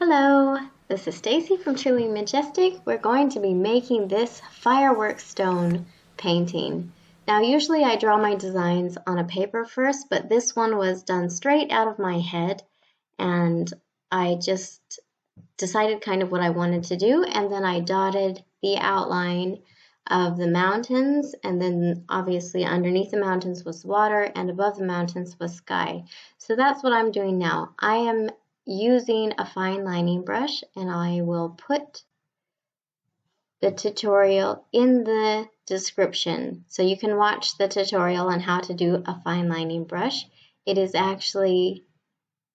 Hello, this is Stacy from Truly Majestic. We're going to be making this fireworks stone painting. Now usually I draw my designs on a paper first, but this one was done straight out of my head and I just decided kind of what I wanted to do, and then I dotted the outline of the mountains, and then obviously underneath the mountains was water and above the mountains was sky. So that's what I'm doing now. I am using a fine lining brush, and I will put the tutorial in the description so you can watch the tutorial on how to do a fine lining brush. It is actually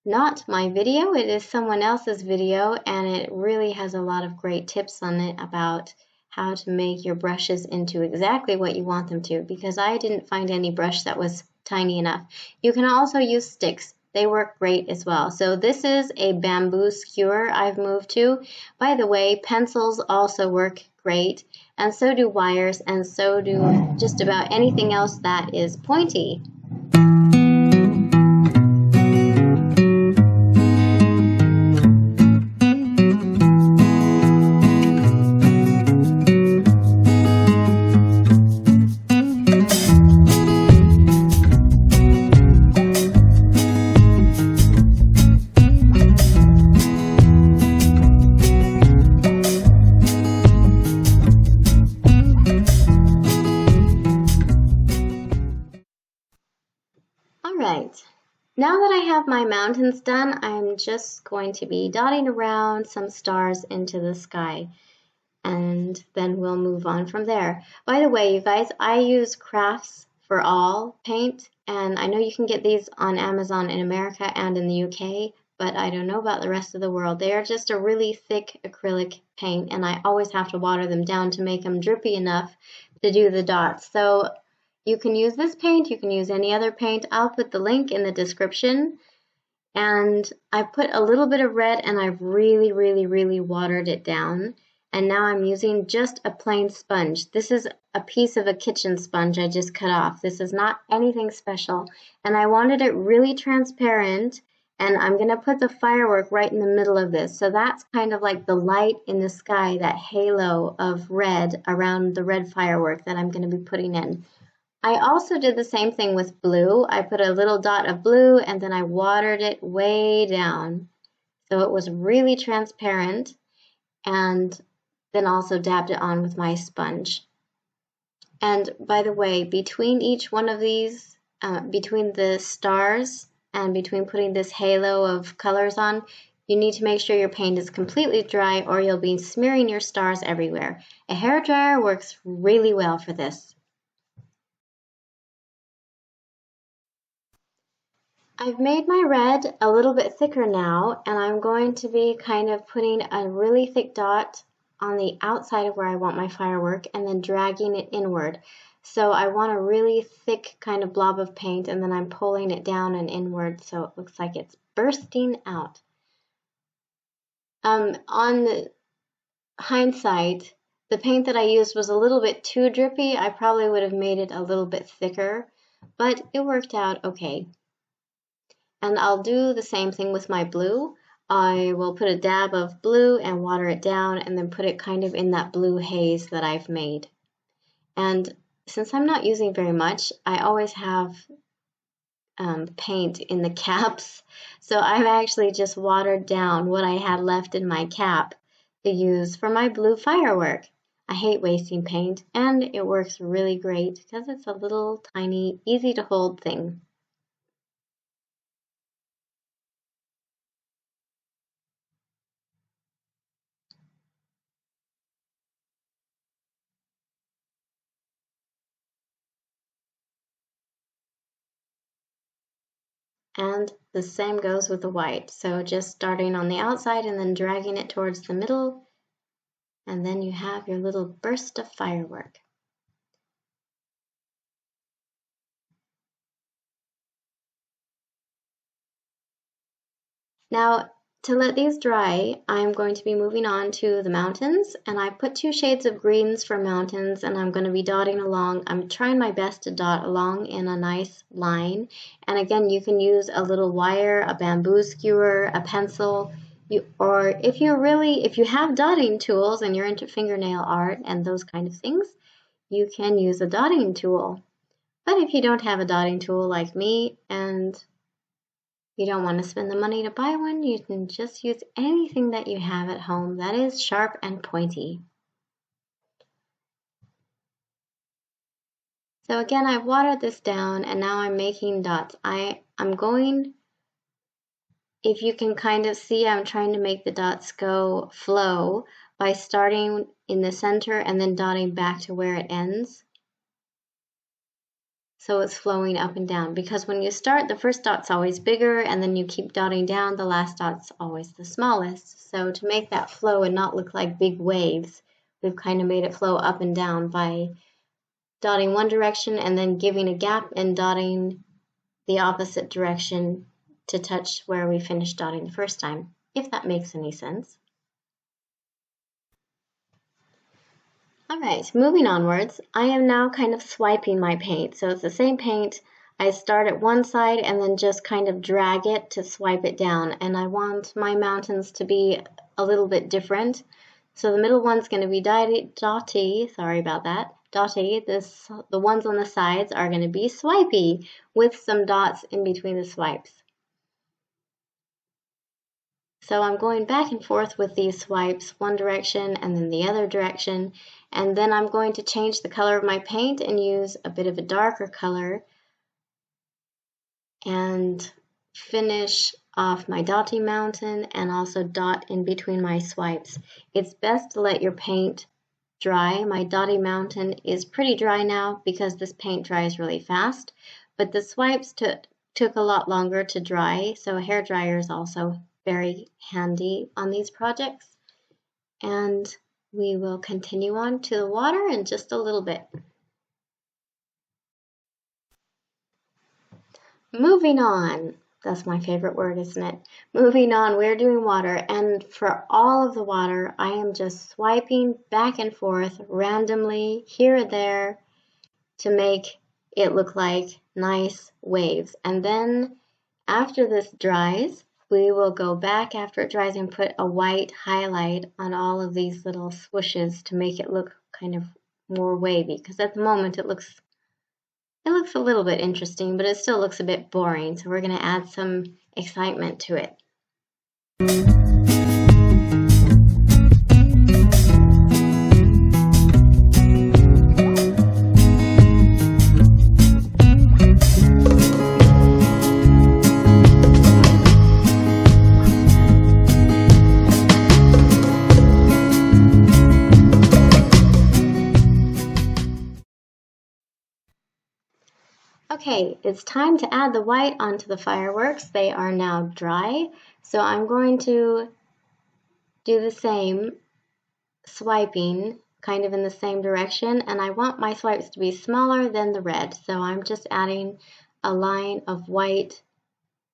not my video, it is someone else's video, and it really has a lot of great tips on it about how to make your brushes into exactly what you want them to, because I didn't find any brush that was tiny enough. You can also use sticks. They work great as well. So this is a bamboo skewer I've moved to. By the way, pencils also work great, and so do wires, and so do just about anything else that is pointy. Alright, now that I have my mountains done, I'm just going to be dotting around some stars into the sky, and then we'll move on from there. By the way, you guys, I use Crafts for All paint, and I know you can get these on Amazon in America and in the UK, but I don't know about the rest of the world. They are just a really thick acrylic paint, and I always have to water them down to make them drippy enough to do the dots. So you can use this paint, you can use any other paint. I'll put the link in the description. And I put a little bit of red, and I've really watered it down. And now I'm using just a plain sponge. This is a piece of a kitchen sponge I just cut off. This is not anything special. And I wanted it really transparent, and I'm gonna put the firework right in the middle of this. So that's kind of like the light in the sky, that halo of red around the red firework that I'm gonna be putting in. I also did the same thing with blue. I put a little dot of blue, and then I watered it way down so it was really transparent, and then also dabbed it on with my sponge. And by the way, between each one of these, between the stars and between putting this halo of colors on, you need to make sure your paint is completely dry, or you'll be smearing your stars everywhere. A hairdryer works really well for this. I've made my red a little bit thicker now, and I'm going to be kind of putting a really thick dot on the outside of where I want my firework and then dragging it inward. So I want a really thick kind of blob of paint, and then I'm pulling it down and inward so it looks like it's bursting out. On the hindsight, the paint that I used was a little bit too drippy. I probably would have made it a little bit thicker, but it worked out okay. And I'll do the same thing with my blue. I will put a dab of blue and water it down, and then put it kind of in that blue haze that I've made. And since I'm not using very much, I always have paint in the caps. So I've actually just watered down what I had left in my cap to use for my blue firework. I hate wasting paint, and it works really great because it's a little tiny, easy to hold thing. And the same goes with the white. So just starting on the outside and then dragging it towards the middle, and then you have your little burst of firework. Now, to let these dry, I'm going to be moving on to the mountains, and I put 2 shades of greens for mountains, and I'm going to be dotting along. I'm trying my best to dot along in a nice line, and again, you can use a little wire, a bamboo skewer, a pencil. Or if you have dotting tools and you're into fingernail art and those kind of things, you can use a dotting tool. But if you don't have a dotting tool like me and you don't want to spend the money to buy one, you can just use anything that you have at home that is sharp and pointy. So again, I've watered this down and now I'm making dots. I'm going, if you can kind of see, I'm trying to make the dots flow by starting in the center and then dotting back to where it ends. So it's flowing up and down, because when you start, the first dot's always bigger and then you keep dotting down, the last dot's always the smallest. So to make that flow and not look like big waves, we've kind of made it flow up and down by dotting one direction and then giving a gap and dotting the opposite direction to touch where we finished dotting the first time, if that makes any sense. Alright, moving onwards, I am now kind of swiping my paint. So it's the same paint, I start at one side and then just kind of drag it to swipe it down. And I want my mountains to be a little bit different. So the middle one's going to be dotty, sorry about that, dotty. The ones on the sides are going to be swipey with some dots in between the swipes. So I'm going back and forth with these swipes, one direction and then the other direction, and then I'm going to change the color of my paint and use a bit of a darker color and finish off my dotty mountain and also dot in between my swipes. It's best to let your paint dry. My dotty mountain is pretty dry now because this paint dries really fast, but the swipes took a lot longer to dry, so a hairdryer is also very handy on these projects. And we will continue on to the water in just a little bit. Moving on, that's my favorite word, isn't it? Moving on, we're doing water, and for all of the water, I am just swiping back and forth randomly here and there to make it look like nice waves. And then after this dries, we will go back after it dries and put a white highlight on all of these little swooshes to make it look kind of more wavy, because at the moment it looks a little bit interesting, but it still looks a bit boring, so we're going to add some excitement to it. Okay, it's time to add the white onto the fireworks. They are now dry, so I'm going to do the same, swiping kind of in the same direction, and I want my swipes to be smaller than the red, so I'm just adding a line of white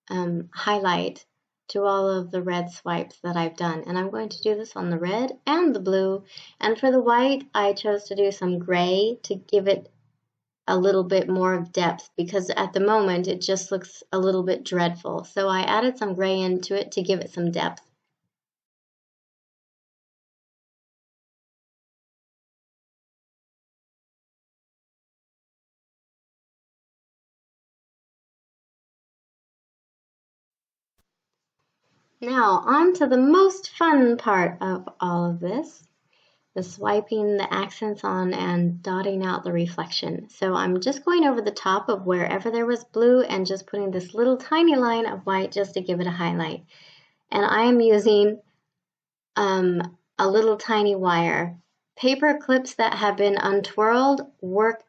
highlight to all of the red swipes that I've done, and I'm going to do this on the red and the blue. And for the white, I chose to do some gray to give it a little bit more of depth, because at the moment it just looks a little bit dreadful. So I added some gray into it to give it some depth. Now on to the most fun part of all of this, the swiping the accents on and dotting out the reflection. So I'm just going over the top of wherever there was blue and just putting this little tiny line of white just to give it a highlight. And I am using a little tiny wire. Paper clips that have been untwirled work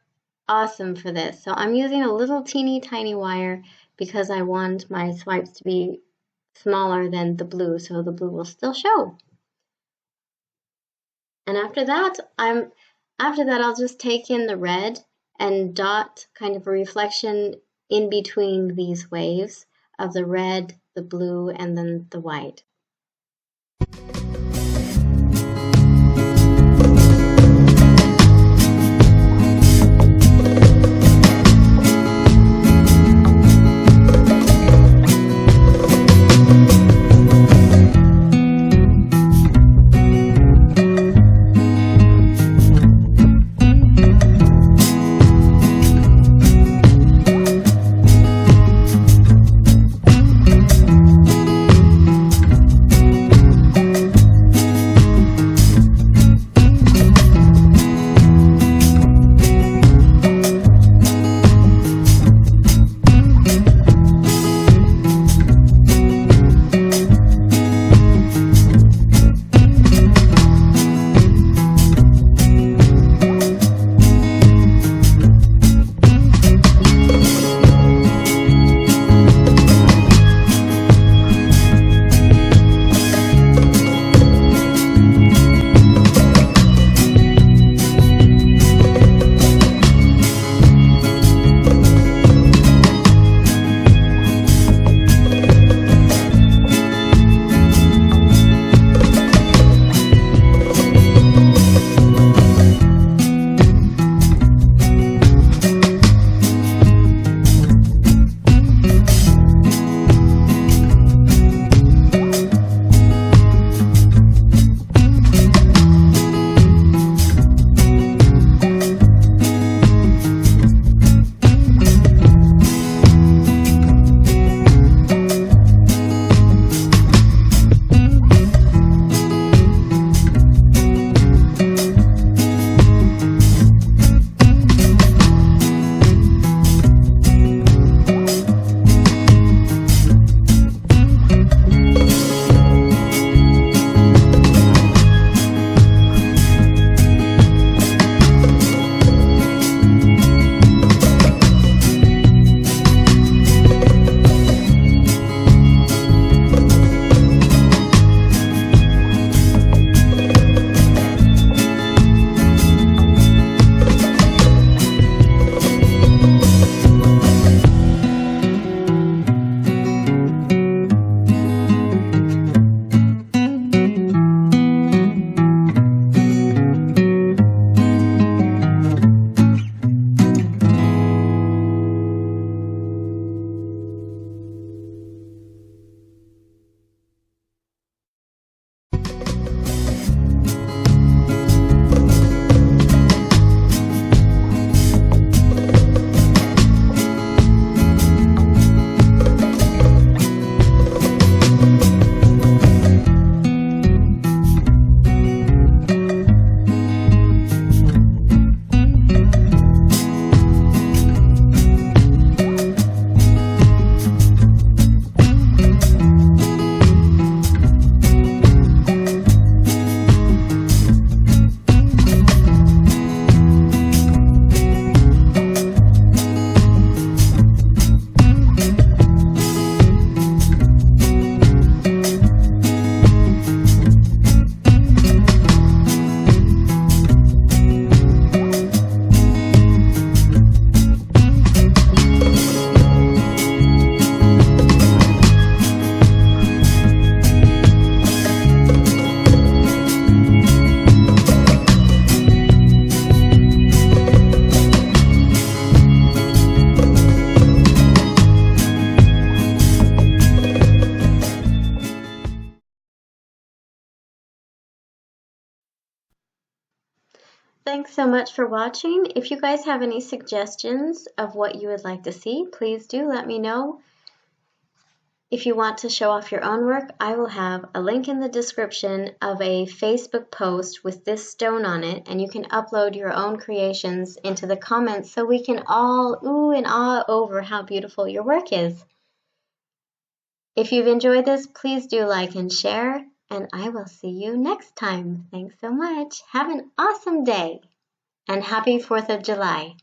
awesome for this. So I'm using a little teeny tiny wire because I want my swipes to be smaller than the blue, so the blue will still show. And after that, I'll just take in the red and dot kind of a reflection in between these waves of the red, the blue, and then the white. Thanks so much for watching. If you guys have any suggestions of what you would like to see, please do let me know. If you want to show off your own work, I will have a link in the description of a Facebook post with this stone on it, and you can upload your own creations into the comments so we can all ooh and ah over how beautiful your work is. If you've enjoyed this, please do like and share, and I will see you next time. Thanks so much. Have an awesome day, and happy 4th of July.